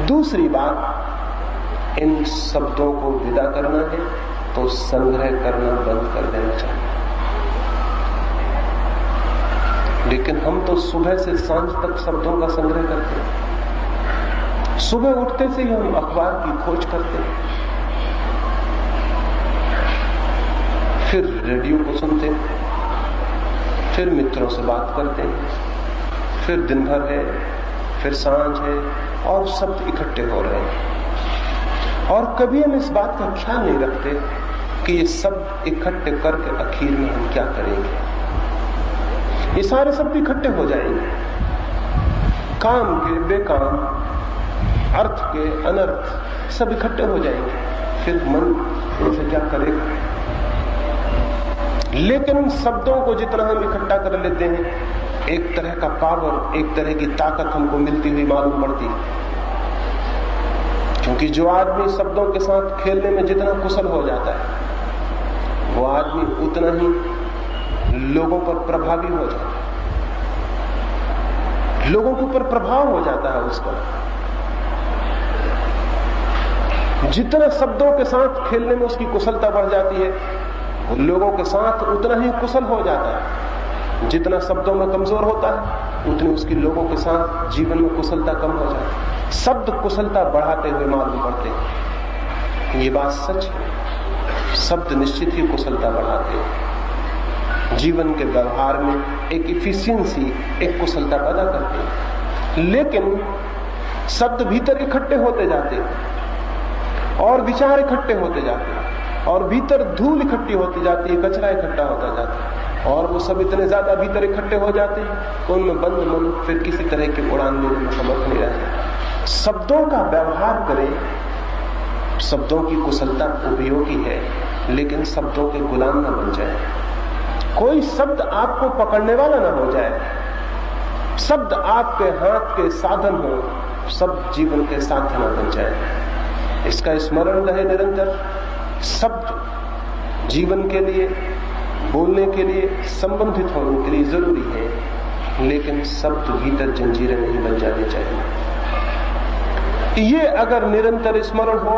दूसरी बात, इन शब्दों को विदा करना है तो संग्रह करना बंद कर देना चाहिए। लेकिन हम तो सुबह से सांझ तक शब्दों का संग्रह करते हैं। सुबह उठते से ही हम अखबार की खोज करते हैं, फिर रेडियो को सुनते हैं, फिर मित्रों से बात करते हैं, फिर दिन भर है, फिर सांझ है, और शब्द इकट्ठे हो रहे हैं। और कभी हम इस बात का ख्याल नहीं रखते कि ये शब्द इकट्ठे करके आखिर में हम क्या करेंगे। ये सारे शब्द इकट्ठे हो जाएंगे, काम के बेकाम, अर्थ के अनर्थ, सब इकट्ठे हो जाएंगे। फिर मन इनसे क्या करेगा। लेकिन उन शब्दों को जितना हम इकट्ठा कर लेते हैं, एक तरह का पावर, एक तरह की ताकत हमको मिलती हुई मालूम पड़ती है। क्योंकि जो आदमी शब्दों के साथ खेलने में जितना कुशल हो जाता है, वो आदमी उतना ही लोगों पर प्रभावी हो जाता है, लोगों के ऊपर प्रभाव हो जाता है उसका। जितना शब्दों के साथ खेलने में उसकी कुशलता बढ़ जाती है, वो लोगों के साथ उतना ही कुशल हो जाता है। जितना शब्दों में कमजोर होता है, उतनी उसकी लोगों के साथ जीवन में कुशलता कम हो जाती है। शब्द कुशलता बढ़ाते हुए मालूम पड़ते हैं, ये बात सच है। शब्द निश्चित ही कुशलता बढ़ाते हैं, जीवन के व्यवहार में एक इफिशियंसी, एक कुशलता पैदा करते हैं। लेकिन शब्द भीतर इकट्ठे होते जाते हैं, और विचार इकट्ठे होते जाते हैं, और भीतर धूल इकट्ठी होती जाती है, कचरा इकट्ठा होता जाता है, और वो सब इतने ज्यादा भीतर इकट्ठे हो जाते हैं, उनमें बंद मन फिर किसी तरह की उड़ान लेने में समर्थ नहीं रहता। शब्दों का व्यवहार करें, शब्दों की कुशलता उपयोगी है, लेकिन शब्दों के गुलाम न बन जाए। कोई शब्द आपको पकड़ने वाला ना हो जाए, शब्द आपके हाथ के साधन हो, शब्द जीवन के साधन न बन जाए। इसका स्मरण रहे निरंतर। शब्द जीवन के लिए, बोलने के लिए, संबंधित होने के लिए जरूरी है, लेकिन शब्द भीतर जंजीरें नहीं बन जानी चाहिए। ये अगर निरंतर स्मरण हो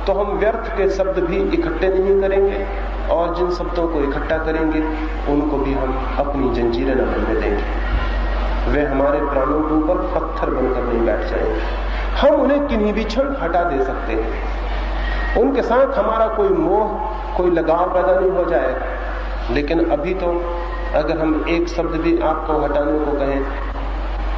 तो हम व्यर्थ के शब्द भी इकट्ठे नहीं करेंगे, और जिन शब्दों को इकट्ठा करेंगे उनको भी हम अपनी जंजीरें न बनने देंगे। वे हमारे प्राणों के ऊपर पत्थर बनकर नहीं बैठ जाएंगे। हम उन्हें किन्हीं भी क्षण हटा दे सकते हैं, उनके साथ हमारा कोई मोह, कोई लगाव पैदा नहीं हो जाएगा। लेकिन अभी तो अगर हम एक शब्द भी आपको हटाने को कहें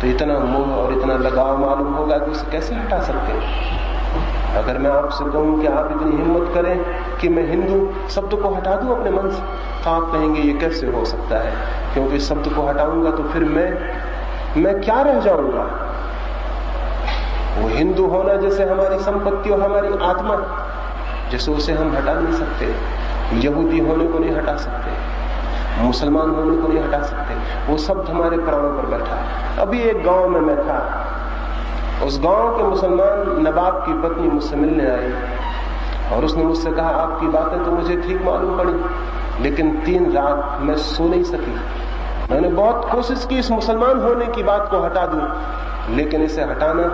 तो इतना मोह और इतना लगाव मालूम होगा कि उसे कैसे हटा सकते हैं। अगर मैं आपसे कहूं कि आप इतनी हिम्मत करें कि मैं हिंदू शब्द को हटा दूं अपने मन से, तो आप कहेंगे ये कैसे हो सकता है, क्योंकि शब्द को हटाऊंगा तो फिर मैं क्या रह जाऊंगा। वो हिंदू होना जैसे हमारी संपत्ति और हमारी आत्मा, जैसे उसे हम हटा नहीं सकते। यहूदी होने को नहीं हटा सकते, मुसलमान होने को नहीं हटा सकते, वो शब्द हमारे प्राणों पर बैठा है। अभी एक गांव में मैं था, उस गांव के मुसलमान नवाब की पत्नी मुझसे मिलने आई, और उसने मुझसे कहा आपकी बातें तो मुझे ठीक मालूम पड़ी, लेकिन 3 रात मैं सो नहीं सकी। मैंने बहुत कोशिश की इस मुसलमान होने की बात को हटा दूं, लेकिन इसे हटाना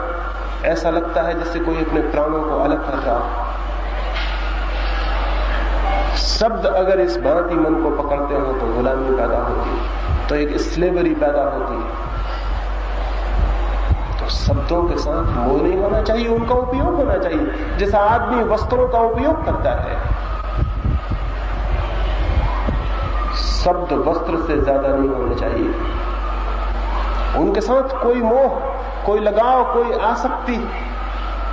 ऐसा लगता है जैसे कोई अपने प्राणों को अलग कर रहा हो। शब्द अगर इस भांति मन को पकड़ते हो तो गुलामी पैदा होती है, तो एक स्लेवरी पैदा होती है। तो शब्दों के साथ मोह नहीं होना चाहिए, उनका उपयोग होना चाहिए, जैसा आदमी वस्त्रों का उपयोग करता है। शब्द वस्त्र से ज्यादा नहीं होने चाहिए, उनके साथ कोई मोह, कोई लगाव, कोई आसक्ति,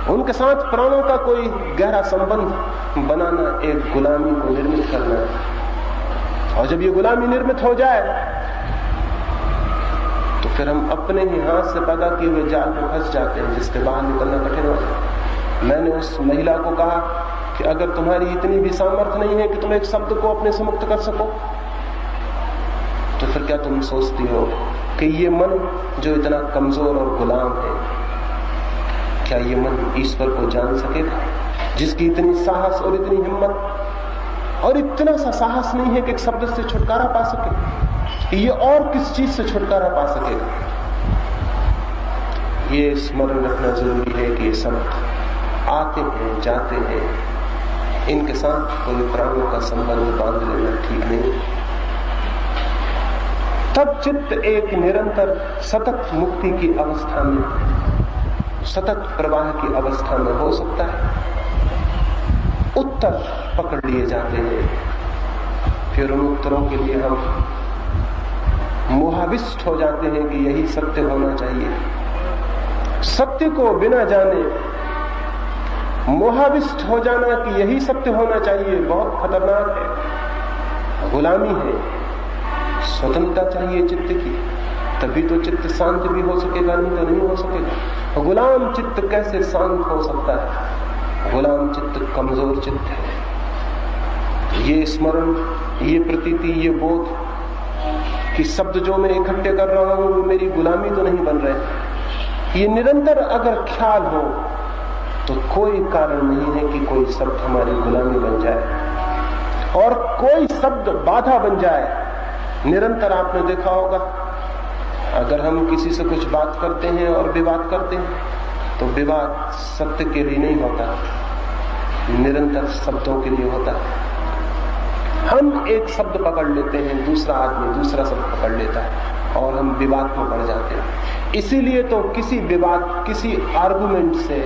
उनके साथ प्राणों का कोई गहरा संबंध बनाना एक गुलामी को निर्मित करना है। और जब ये गुलामी निर्मित हो जाए तो फिर हम अपने ही हाथ से पैदा किए हुए जाल में फंस जाते हैं, जिसके बाहर निकलना कठिन हो जाता है। मैंने उस महिला को कहा कि अगर तुम्हारी इतनी भी सामर्थ्य नहीं है कि तुम एक शब्द को अपने से मुक्त कर सको, तो फिर क्या तुम सोचती हो कि ये मन जो इतना कमजोर और गुलाम है, क्या ये मन ईश्वर को जान सकेगा, जिसकी इतनी साहस और इतनी हिम्मत और इतना सा साहस नहीं है कि एक शब्द से छुटकारा पा सके, ये और किस चीज से छुटकारा पा सकेगा। ये स्मरण रखना जरूरी है कि ये सब आते हैं जाते हैं, इनके साथ कोई प्राणों का संबंध बांध लेना ठीक नहीं। तब चित्त एक निरंतर सतत मुक्ति की अवस्था में, सतत प्रवाह की अवस्था में हो सकता है। उत्तर पकड़ लिए जाते हैं, फिर उन उत्तरों के लिए हम मोहाविष्ट हो जाते हैं कि यही सत्य होना चाहिए। सत्य को बिना जाने मोहाविष्ट हो जाना कि यही सत्य होना चाहिए बहुत खतरनाक है, गुलामी है। स्वतंत्रता चाहिए चित्त की, तभी तो चित्त शांत भी हो सकेगा, नहीं तो नहीं हो सकेगा। गुलाम चित्त कैसे शांत हो सकता है? गुलाम चित्त कमजोर चित्त है। ये स्मरण, ये प्रतीति, ये बोध कि शब्द जो मैं इकट्ठे कर रहा हूं वो मेरी गुलामी तो नहीं बन रहे, ये निरंतर अगर ख्याल हो तो कोई कारण नहीं है कि कोई शब्द हमारी गुलामी बन जाए और कोई शब्द बाधा बन जाए। निरंतर आपने देखा होगा, अगर हम किसी से कुछ बात करते हैं और विवाद करते हैं तो विवाद सत्य के लिए नहीं होता, निरंतर शब्दों के लिए होता है। हम एक शब्द पकड़ लेते हैं, दूसरा आदमी दूसरा शब्द पकड़ लेता है और हम विवाद में पड़ जाते हैं। इसीलिए तो किसी विवाद, किसी आर्गुमेंट से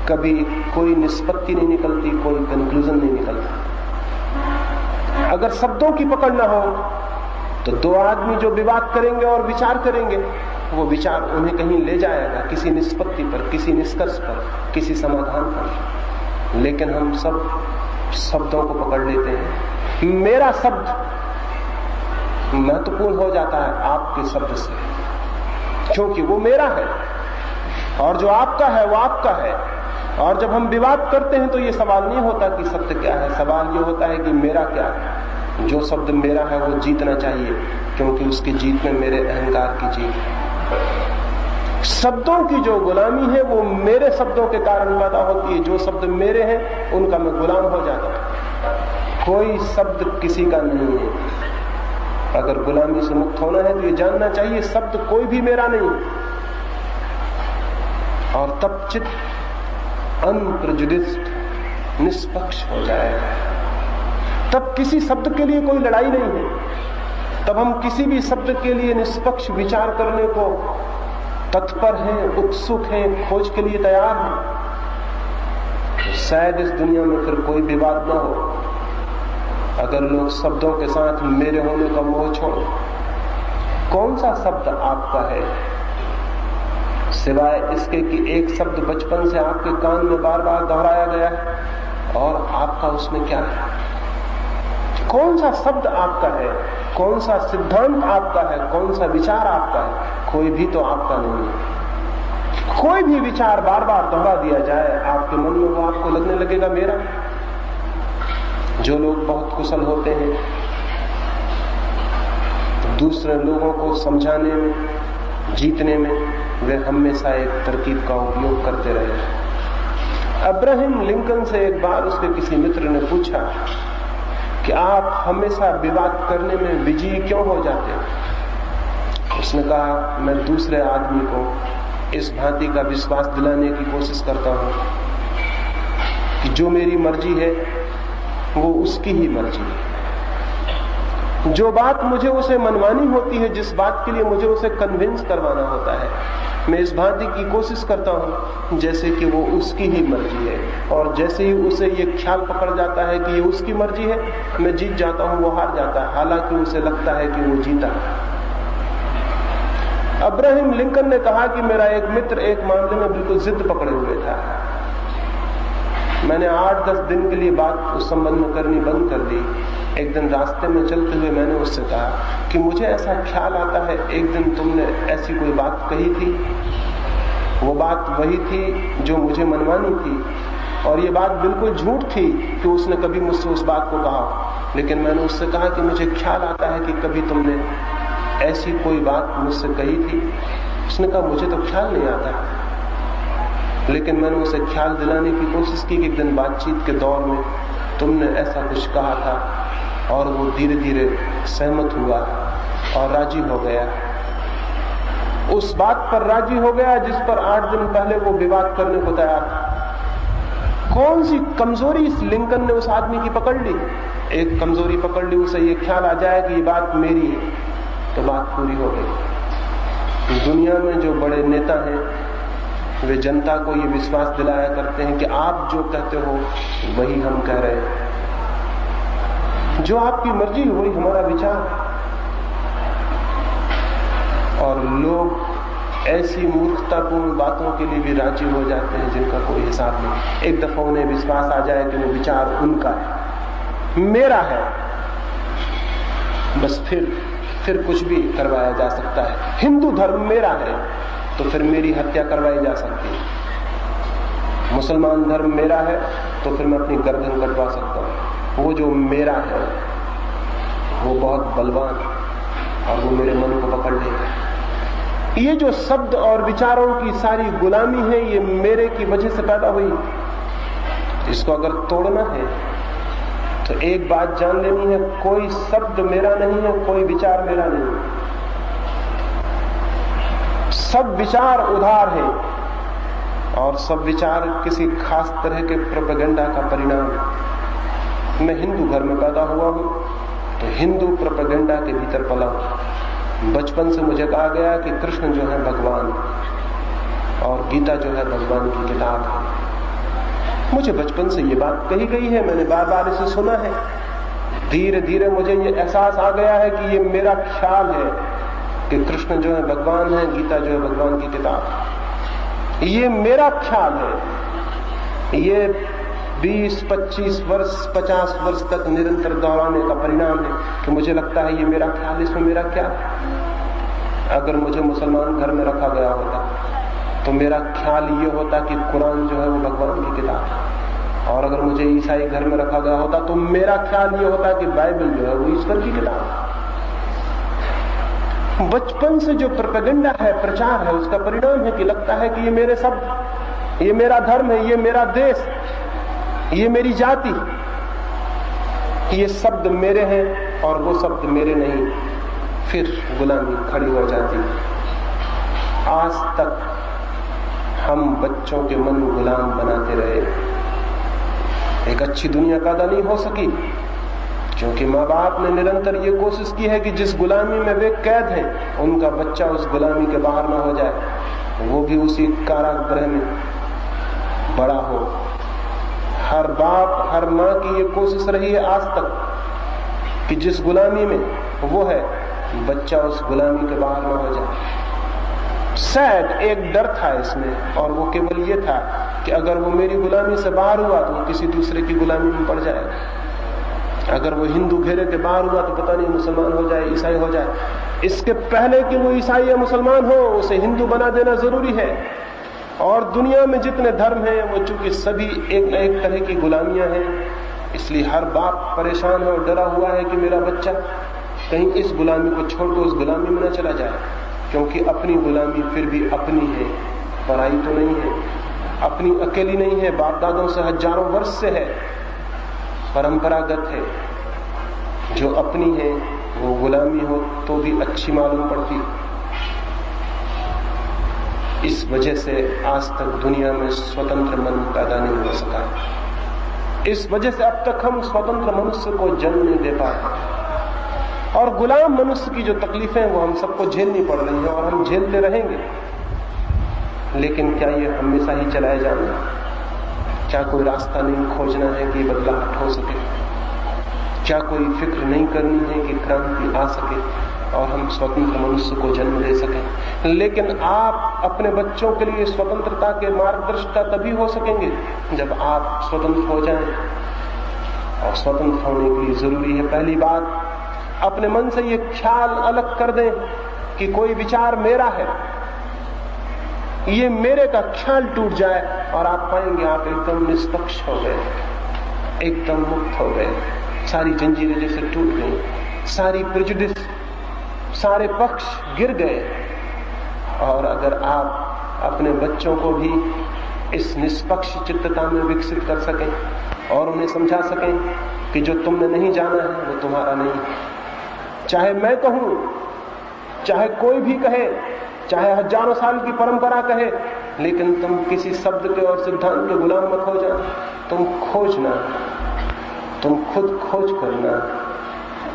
कभी कोई निष्पत्ति नहीं निकलती, कोई कंक्लूजन नहीं निकलता। अगर शब्दों की पकड़ ना हो तो दो आदमी जो विवाद करेंगे और विचार करेंगे, वो विचार उन्हें कहीं ले जाएगा, किसी निष्पत्ति पर, किसी निष्कर्ष पर, किसी समाधान पर। लेकिन हम सब शब्दों को पकड़ लेते हैं। मेरा शब्द महत्वपूर्ण हो जाता है आपके शब्द से, क्योंकि वो मेरा है और जो आपका है वो आपका है। और जब हम विवाद करते हैं तो ये सवाल नहीं होता कि सत्य क्या है, सवाल ये होता है कि मेरा क्या है। जो शब्द मेरा है वो जीतना चाहिए, क्योंकि उसकी जीत में मेरे अहंकार की जीत है। शब्दों की जो गुलामी है वो मेरे शब्दों के कारण पैदा होती है। जो शब्द मेरे हैं उनका मैं गुलाम हो जाता हूं। कोई शब्द किसी का नहीं है। अगर गुलामी से मुक्त होना है तो ये जानना चाहिए शब्द कोई भी मेरा नहीं। और तब चित्त अनप्रेजुडिस्ड, निष्पक्ष हो जाएगा। तब किसी शब्द के लिए कोई लड़ाई नहीं है। तब हम किसी भी शब्द के लिए निष्पक्ष विचार करने को तत्पर हैं, उत्सुक हैं, खोज के लिए तैयार हैं। शायद इस दुनिया में फिर कोई विवाद ना हो अगर लोग शब्दों के साथ मेरे होने का मोह छोड़। कौन सा शब्द आपका है, सिवाय इसके कि एक शब्द बचपन से आपके कान में बार बार दोहराया गया है और आपका उसमें क्या है? कौन सा शब्द आपका है, कौन सा सिद्धांत आपका है, कौन सा विचार आपका है? कोई भी तो आपका नहीं है। कोई भी विचार बार बार दोहरा दिया जाए आपके मन में, वो आपको लगने लगेगा मेरा। जो लोग बहुत कुशल होते हैं दूसरे लोगों को समझाने में, जीतने में, वे हमेशा एक तरकीब का उपयोग करते रहे। अब्राहम लिंकन से एक बार उसके किसी मित्र ने पूछा कि आप हमेशा विवाद करने में विजयी क्यों हो जाते हैं? उसने कहा, मैं दूसरे आदमी को इस भांति का विश्वास दिलाने की कोशिश करता हूं कि जो मेरी मर्जी है वो उसकी ही मर्जी है। जो बात मुझे उसे मनवानी होती है, जिस बात के लिए मुझे उसे कन्विंस करवाना होता है, मैं इस भांति की कोशिश करता हूं जैसे कि वो उसकी ही मर्जी है। और जैसे ही उसे ये ख्याल पकड़ जाता है कि ये उसकी मर्जी है, मैं जीत जाता हूं, वो हार जाता है, हालांकि उसे लगता है कि वो जीता है। अब्राहम लिंकन ने कहा कि मेरा एक मित्र एक मामले में बिल्कुल जिद पकड़े हुए था। मैंने 8-10 दिन के लिए बात उस संबंध में करनी बंद कर दी। एक दिन रास्ते में चलते हुए मैंने उससे कहा कि मुझे ऐसा ख्याल आता है एक दिन तुमने ऐसी कोई बात कही थी, वो बात वही थी जो मुझे मनवानी थी, और ये बात बिल्कुल झूठ थी कि उसने कभी मुझसे उस बात को कहा। लेकिन मैंने उससे कहा कि मुझे ख्याल आता है कि कभी तुमने ऐसी कोई बात मुझसे कही थी। उसने कहा मुझे तो ख्याल नहीं आता, लेकिन मैंने उसे ख्याल दिलाने की कोशिश की कि एक दिन बातचीत के दौर में तुमने ऐसा कुछ कहा था, और वो धीरे धीरे सहमत हुआ और राजी हो गया। उस बात पर राजी हो गया जिस पर 8 दिन पहले वो विवाद करने को तैयार था। कौन सी कमजोरी इस लिंकन ने उस आदमी की पकड़ ली? एक कमजोरी पकड़ ली, उसे ये ख्याल आ जाए कि ये बात मेरी है, तो बात पूरी हो गई। दुनिया में जो बड़े नेता हैं वे जनता को ये विश्वास दिलाया करते हैं कि आप जो कहते हो वही हम कह रहे हैं, जो आपकी मर्जी वही हमारा विचार। और लोग ऐसी मूर्खतापूर्ण बातों के लिए भी राजी हो जाते हैं जिनका कोई हिसाब नहीं। एक दफा उन्हें विश्वास आ जाए कि वो विचार उनका है, मेरा है, बस फिर कुछ भी करवाया जा सकता है। हिंदू धर्म मेरा है तो फिर मेरी हत्या करवाई जा सकती है। मुसलमान धर्म मेरा है तो फिर मैं अपनी गर्दन कटवा सकता हूं। वो जो मेरा है वो बहुत बलवान और वो मेरे मन को पकड़ लेगा। ये जो शब्द और विचारों की सारी गुलामी है ये मेरे की वजह से पैदा हुई। इसको अगर तोड़ना है तो एक बात जान लेनी है, कोई शब्द मेरा नहीं है, कोई विचार मेरा नहीं है। सब विचार उधार है और सब विचार किसी खास तरह के प्रोपेगेंडा का परिणाम है। मैं हिंदू घर में पैदा हुआ हूं तो हिंदू प्रोपेगेंडा के भीतर पला हूं। बचपन से मुझे कहा गया कि कृष्ण जो है भगवान और गीता जो है भगवान की किताब है। मुझे बचपन से ये बात कही गई है, मैंने बार बार इसे सुना है। धीरे धीरे मुझे ये एहसास आ गया है कि ये मेरा ख्याल है कि कृष्ण जो है भगवान है, गीता जो है भगवान की किताब। ये मेरा ख्याल है। ये 20, 25 वर्ष, 50 वर्ष तक निरंतर दोहराने का परिणाम है कि मुझे लगता है ये मेरा ख्याल, इसमें मेरा क्या। अगर मुझे मुसलमान घर में रखा गया होता तो मेरा ख्याल ये होता कि कुरान जो है वो भगवान की किताब है, और अगर मुझे ईसाई घर में रखा गया होता तो मेरा ख्याल ये होता कि बाइबल जो है वो ईश्वर की किताब है। बचपन से जो प्रोपेगेंडा है, प्रचार है, उसका परिणाम है कि लगता है कि ये मेरे शब्द, ये मेरा धर्म है, ये मेरा देश, ये मेरी जाति, ये शब्द मेरे हैं और वो शब्द मेरे नहीं। फिर गुलामी खड़ी हो जाती। आज तक हम बच्चों के मन गुलाम बनाते रहे। एक अच्छी दुनिया पैदा नहीं हो सकी क्योंकि माँ बाप ने निरंतर ये कोशिश की है कि जिस गुलामी में वे कैद हैं उनका बच्चा उस गुलामी के बाहर न हो जाए, वो भी उसी कारागृह में बड़ा हो। हर बाप, हर माँ की ये कोशिश रही है आज तक कि जिस गुलामी में वो है बच्चा उस गुलामी के बाहर न हो जाए। शायद एक डर था इसमें, और वो केवल ये था कि अगर वो मेरी गुलामी से बाहर हुआ तो वो किसी दूसरे की गुलामी में पड़ जाएगा। अगर वो हिंदू घेरे के बाहर हुआ तो पता नहीं मुसलमान हो जाए, ईसाई हो जाए। इसके पहले कि वो ईसाई या मुसलमान हो उसे हिंदू बना देना जरूरी है। और दुनिया में जितने धर्म हैं वो चूंकि सभी एक न एक तरह की गुलामियां हैं, इसलिए हर बाप परेशान है और डरा हुआ है कि मेरा बच्चा कहीं इस गुलामी को छोड़कर उस गुलामी में न चला जाए, क्योंकि अपनी गुलामी फिर भी अपनी है, पराई तो नहीं है, अपनी अकेली नहीं है, बाप दादों से हजारों वर्ष से है, परंपरागत है। जो अपनी है वो गुलामी हो तो भी अच्छी मालूम पड़ती। इस वजह से आज तक दुनिया में स्वतंत्र मन पैदा नहीं हो सका। इस वजह से अब तक हम स्वतंत्र मनुष्य को जन्म नहीं दे पाए, और गुलाम मनुष्य की जो तकलीफें वो हम सबको झेलनी पड़ रही हैं और हम झेलते रहेंगे। लेकिन क्या ये हमेशा ही चलाए जाना? क्या कोई रास्ता नहीं खोजना है कि बदलाव हो सके? क्या कोई फिक्र नहीं करनी है कि क्रांति आ सके और हम स्वतंत्र मनुष्य को जन्म दे सकें? लेकिन आप अपने बच्चों के लिए स्वतंत्रता के मार्गदर्शिता तभी हो सकेंगे जब आप स्वतंत्र हो जाएं। और स्वतंत्र होने के लिए जरूरी है, पहली बात, अपने मन से ये ख्याल अलग कर दें कि कोई विचार मेरा है। ये मेरे का ख्याल टूट जाए और आप पाएंगे आप एकदम निष्पक्ष हो गए, एकदम मुक्त हो गए। सारी जंजीरें जैसे टूट गई, सारी प्रेजुडिस, सारे पक्ष गिर गए। और अगर आप अपने बच्चों को भी इस निष्पक्ष चित्तता में विकसित कर सकें और उन्हें समझा सकें कि जो तुमने नहीं जाना है वो तुम्हारा नहीं है, चाहे मैं कहूं, चाहे कोई भी कहे, चाहे हजारों साल की परंपरा कहे, लेकिन तुम किसी शब्द के और सिद्धांत के गुलाम मत हो जाओ। तुम खोजना, तुम खुद खोज करना,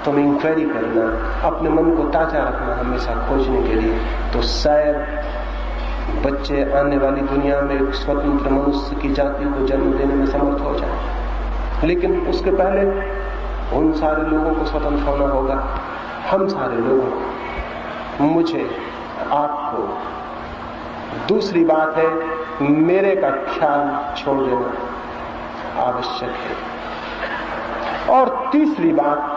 तुम इंक्वायरी करना, अपने मन को ताजा रखना हमेशा खोजने के लिए। तो शायद बच्चे आने वाली दुनिया में एक स्वतंत्र मनुष्य की जाति को जन्म देने में समर्थ हो जाए। लेकिन उसके पहले उन सारे लोगों को स्वतंत्र होना होगा, हम सारे लोगों को, मुझे, आपको। दूसरी बात है, मेरे का ख्याल छोड़ देना आवश्यक है। और तीसरी बात,